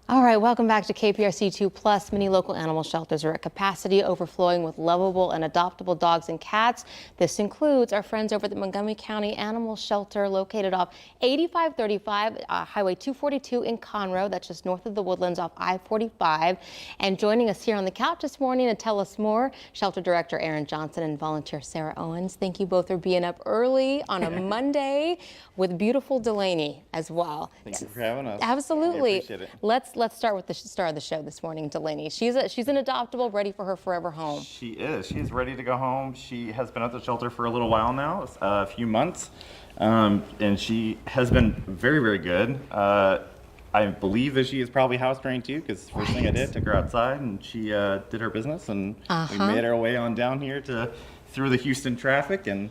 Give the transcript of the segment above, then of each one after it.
All right, welcome back to KPRC2 Plus. Many local animal shelters are at capacity, overflowing with lovable and adoptable dogs and cats. This includes our friends over at the Montgomery County Animal Shelter, located off 8535 Highway 242 in Conroe. That's just north of the Woodlands off I-45. And joining us here on the couch this morning to tell us more, Shelter Director Aaron Johnson and volunteer Sarah Owens. Thank you both for being up early on a Monday with beautiful Delaney as well. Thank you for having us. Absolutely. I appreciate it. Let's start with the star of the show this morning, Delaney. She's an adoptable, ready for her forever home. She is. She's ready to go home. She has been at the shelter for a little while now, a few months, and she has been very, very good. I believe that she is probably house trained too, because first thing I did, took her outside and she did her business, and we made our way on down here through the Houston traffic, and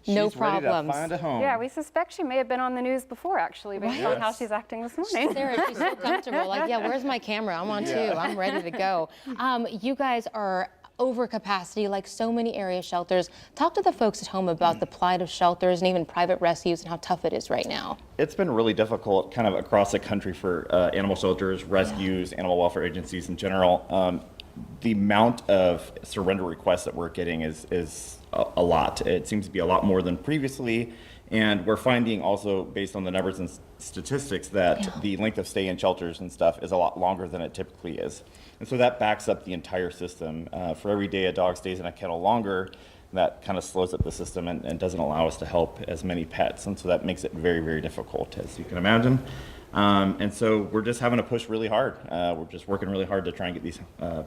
no she's problems. ready to find a home. Yeah, we suspect she may have been on the news before, actually, based on how she's acting this morning. Sarah, she's so comfortable. Like, yeah, where's my camera? I'm on too. I'm ready to go. You guys are over capacity like so many area shelters. Talk to the folks at home about the plight of shelters and even private rescues and how tough it is right now. It's been really difficult kind of across the country for animal shelters, rescues, animal welfare agencies in general. The amount of surrender requests that we're getting is a lot. It seems to be a lot more than previously, and we're finding also, based on the numbers and statistics, that the length of stay in shelters and stuff is a lot longer than it typically is. And so that backs up the entire system. For every day a dog stays in a kennel longer, that kind of slows up the system and doesn't allow us to help as many pets. And so that makes it very, very difficult, as you can imagine. And so we're just having to push really hard. We're just working really hard to try and get these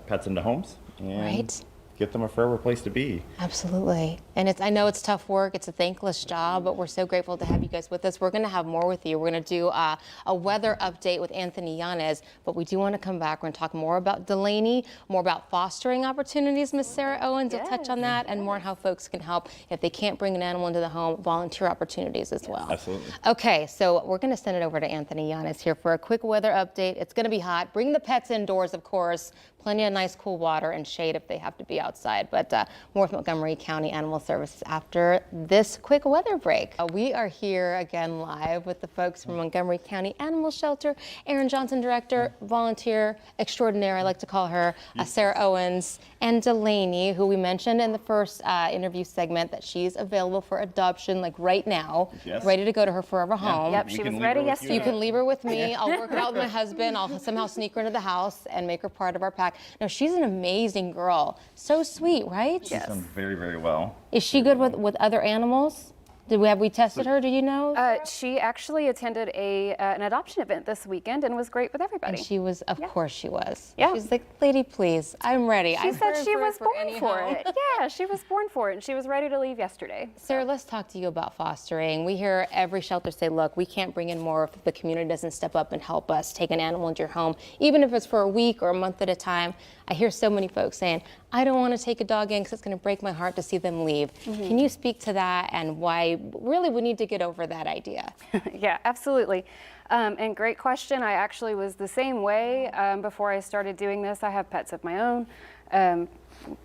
pets into homes and get them a forever place to be. Absolutely. And I know it's tough work. It's a thankless job, but we're so grateful to have you guys with us. We're going to have more with you. We're going to do a weather update with Anthony Yanez, but we do want to come back. We're going to talk more about Delaney, more about fostering opportunities. Miss Sarah Owens will touch on that, and more on how folks can help if they can't bring an animal into the home, volunteer opportunities as well. Absolutely. Okay, so we're going to send it over to Anthony Yanez here for a quick weather update. It's going to be hot. Bring the pets indoors, of course. Plenty of nice cool water and shade if they have to be outside. But more with Montgomery County Animal Services after this quick weather break. We are here again live with the folks from Montgomery County Animal Shelter. Aaron Johnson, Director, volunteer extraordinaire, I like to call her, Sarah Owens, and Delaney, who we mentioned in the first interview segment that she's available for adoption, like right now, ready to go to her forever home. Yep, she was ready yesterday. You can leave her with me. I'll work it out with my husband. I'll somehow sneak her into the house and make her part of our pack. No, she's an amazing girl. So sweet, right? She's done very, very well. Is she good with other animals? Have we tested her? Do you know? She actually attended an adoption event this weekend and was great with everybody. And she was, of course she was. Yeah. She's like, lady, please, I'm ready. She said she was born for it. Yeah, she was born for it, and she was ready to leave yesterday. Sarah, let's talk to you about fostering. We hear every shelter say, look, we can't bring in more if the community doesn't step up and help us take an animal into your home, even if it's for a week or a month at a time. I hear so many folks saying, I don't want to take a dog in because it's going to break my heart to see them leave. Can you speak to that and why really we need to get over that idea? Yeah, absolutely. And great question. I actually was the same way before I started doing this. I have pets of my own,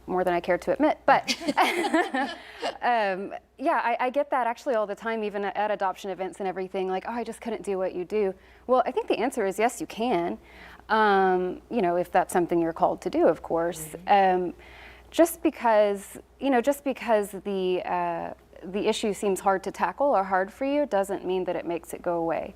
more than I care to admit. But yeah, I get that actually all the time, even at adoption events and everything, like, oh, I just couldn't do what you do. Well, I think the answer is yes, you can. You know, if that's something you're called to do, of course. Just because the issue seems hard to tackle or hard for you doesn't mean that it makes it go away.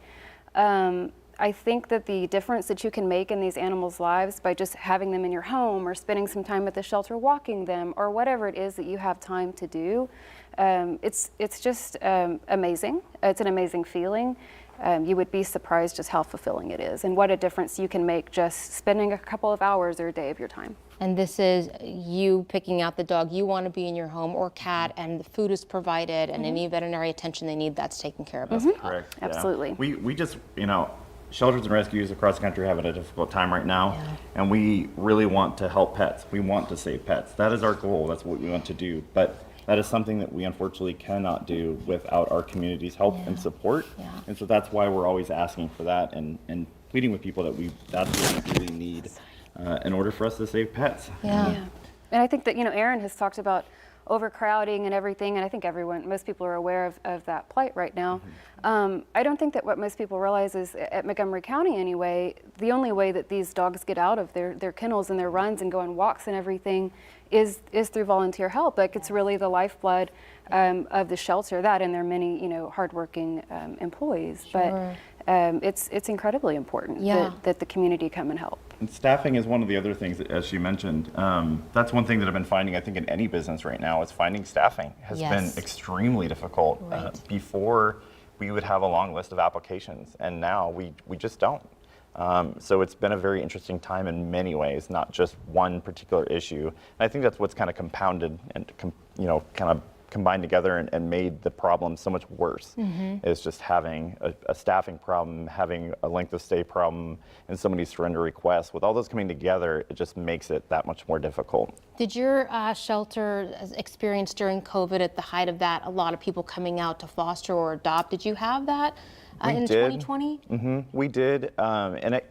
I think that the difference that you can make in these animals' lives by just having them in your home or spending some time at the shelter walking them or whatever it is that you have time to do, it's just amazing. It's an amazing feeling. You would be surprised just how fulfilling it is and what a difference you can make just spending a couple of hours or a day of your time. And this is you picking out the dog you want to be in your home or cat, and the food is provided, and any veterinary attention they need, that's taken care of as well. Correct. Absolutely. Yeah. We just, shelters and rescues across the country are having a difficult time right now, and we really want to help pets. We want to save pets. That is our goal. That's what we want to do. But that is something that we unfortunately cannot do without our community's help and support. And so that's why we're always asking for that and pleading with people that that's what we really need in order for us to save pets. Yeah. And I think that, Aaron has talked about overcrowding and everything, and I think most people are aware of that plight right now. I don't think that what most people realize is, at Montgomery County anyway, the only way that these dogs get out of their kennels and their runs and go on walks and everything is through volunteer help. Like, it's really the lifeblood of the shelter, that and their many, hardworking employees. Sure. But it's incredibly important that the community come and help. And staffing is one of the other things that, as she mentioned, that's one thing that I've been finding, I think, in any business right now, is finding staffing has been extremely difficult. Right. Before, we would have a long list of applications, and now we just don't. So it's been a very interesting time in many ways, not just one particular issue. And I think that's what's kind of compounded and kind of combined together and made the problem so much worse. Is just having a staffing problem, having a length of stay problem, and so many surrender requests. With all those coming together, it just makes it that much more difficult. Did your shelter experience during COVID, at the height of that, a lot of people coming out to foster or adopt? Did you have that in 2020? We did, and it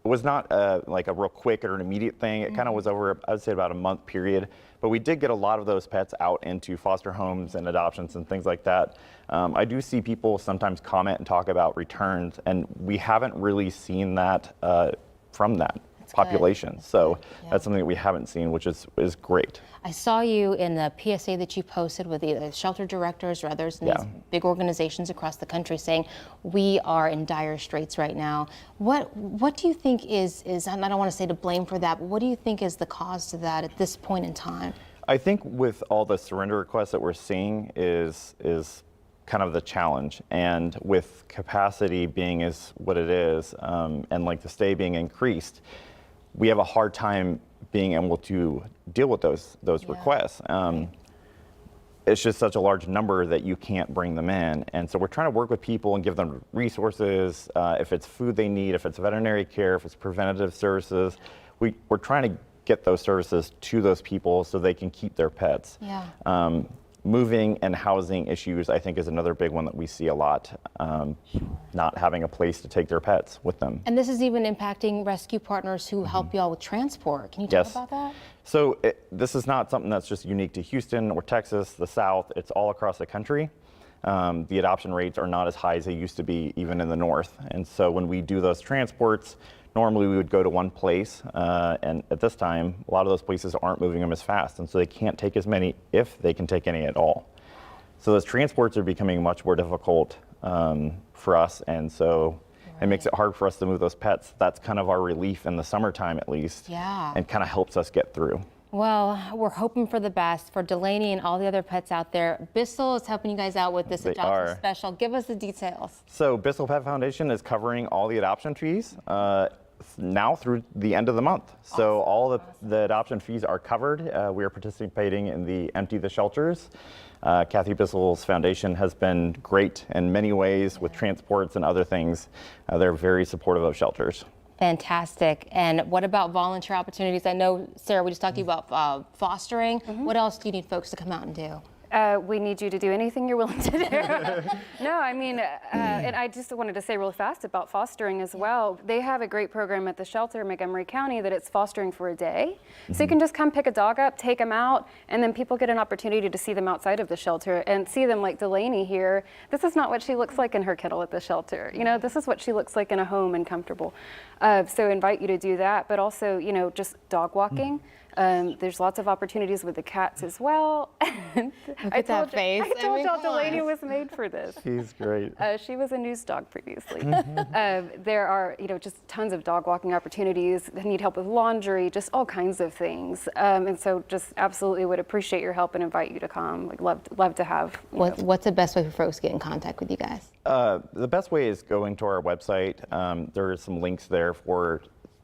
was not like a real quick or an immediate thing. It kind of was over, I would say, about a month period. But we did get a lot of those pets out into foster homes and adoptions and things like that. I do see people sometimes comment and talk about returns, and we haven't really seen that from that population. So that's something that we haven't seen, which is great. I saw you in the PSA that you posted with the shelter directors or others in these big organizations across the country, saying we are in dire straits right now. What do you think is and I don't want to say to blame for that, but what do you think is the cause to that at this point in time? I think with all the surrender requests that we're seeing is kind of the challenge, and with capacity being is what it is, and like the stay being increased, we have a hard time being able to deal with those requests. It's just such a large number that you can't bring them in. And so we're trying to work with people and give them resources, if it's food they need, if it's veterinary care, if it's preventative services. We're trying to get those services to those people so they can keep their pets. Moving and housing issues, I think, is another big one that we see a lot, not having a place to take their pets with them. And this is even impacting rescue partners who help y'all with transport. Can you talk about that? So this is not something that's just unique to Houston or Texas, the South. It's all across the country. The adoption rates are not as high as they used to be, even in the North. And so when we do those transports, normally we would go to one place, and at this time, a lot of those places aren't moving them as fast, and so they can't take as many, if they can take any at all. So those transports are becoming much more difficult for us, and so it makes it hard for us to move those pets. That's kind of our relief in the summertime, at least, and kind of helps us get through. Well, we're hoping for the best for Delaney and all the other pets out there. Bissell is helping you guys out with this adoption special. Give us the details. So Bissell Pet Foundation is covering all the adoption fees now through the end of the month. So all the adoption fees are covered. We are participating in the Empty the Shelters. Kathy Bissell's foundation has been great in many ways with transports and other things. They're very supportive of shelters. Fantastic. And what about volunteer opportunities? I know, Sarah, we just talked to you about fostering. What else do you need folks to come out and do? We need you to do anything you're willing to do. No, I mean, and I just wanted to say real fast about fostering as well. They have a great program at the shelter in Montgomery County that it's fostering for a day. So you can just come pick a dog up, take them out, and then people get an opportunity to see them outside of the shelter and see them like Delaney here. This is not what she looks like in her kennel at the shelter. You know, this is what she looks like in a home and comfortable. So invite you to do that, but also, you know, just dog walking. There's lots of opportunities with the cats as well. I told y'all Delaney was made for this. She's great. She was a news dog previously. There are, you know, just tons of dog walking opportunities. They need help with laundry, just all kinds of things. And so just absolutely would appreciate your help and invite you to come. Like love to have. What's the best way for folks to get in contact with you guys? The best way is going to our website. There are some links there for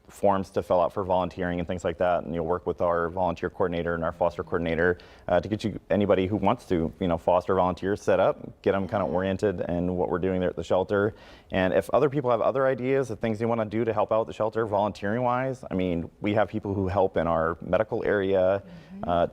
forms to fill out for volunteering and things like that, and you'll work with our volunteer coordinator and our foster coordinator to get you anybody who wants to, you know, foster volunteers set up, get them kind of oriented in what we're doing there at the shelter. And if other people have other ideas of things they want to do to help out the shelter volunteering wise, I mean, we have people who help in our medical area,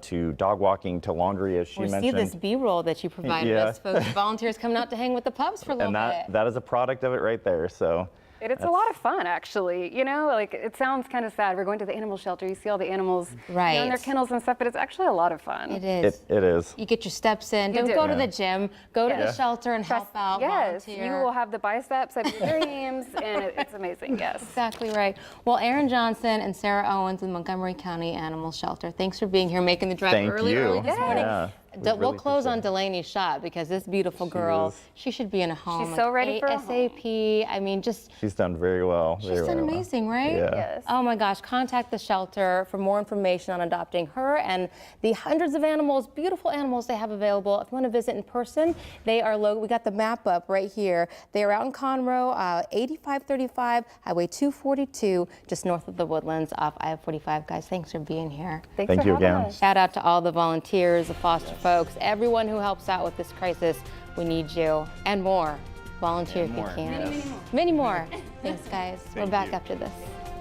to dog walking, to laundry, as she mentioned. See this B-roll that you provided us, folks. Volunteers coming out to hang with the pups for a little bit. And that is a product of it right there. So It's a lot of fun, actually. You know, like it sounds kind of sad. We're going to the animal shelter. You see all the animals in their Right. kennels and stuff, but it's actually a lot of fun. It is. It is. You get your steps in. Don't do. go to the gym. Go to the Yeah. shelter and help out. Yes, volunteer. you will have the biceps of your dreams, and it's amazing. Yes. Exactly right. Well, Aaron Johnson and Sarah Owens with Montgomery County Animal Shelter, thanks for being here, making the drive Thank early you. this morning. Yeah, We'll really close on appreciate it. Delaney's shot because this beautiful girl, is. she should be in a home. She's so ready for a home. ASAP. I mean, just She's done very well. she's very done well. amazing, right? Yeah. Yes. Oh my gosh, contact the shelter for more information on adopting her and the hundreds of animals, beautiful animals they have available. If you want to visit in person, they are we got the map up right here. They are out in Conroe, 8535 Highway 242, just north of the Woodlands off I-45. Guys, thanks for being here. Thanks Thank for you having again. us. Shout out to all the volunteers, the foster folks, everyone who helps out with this crisis. We need you and more. Volunteer if you more, can. yes. Many more. Thanks, guys. We're Thank back you. after this.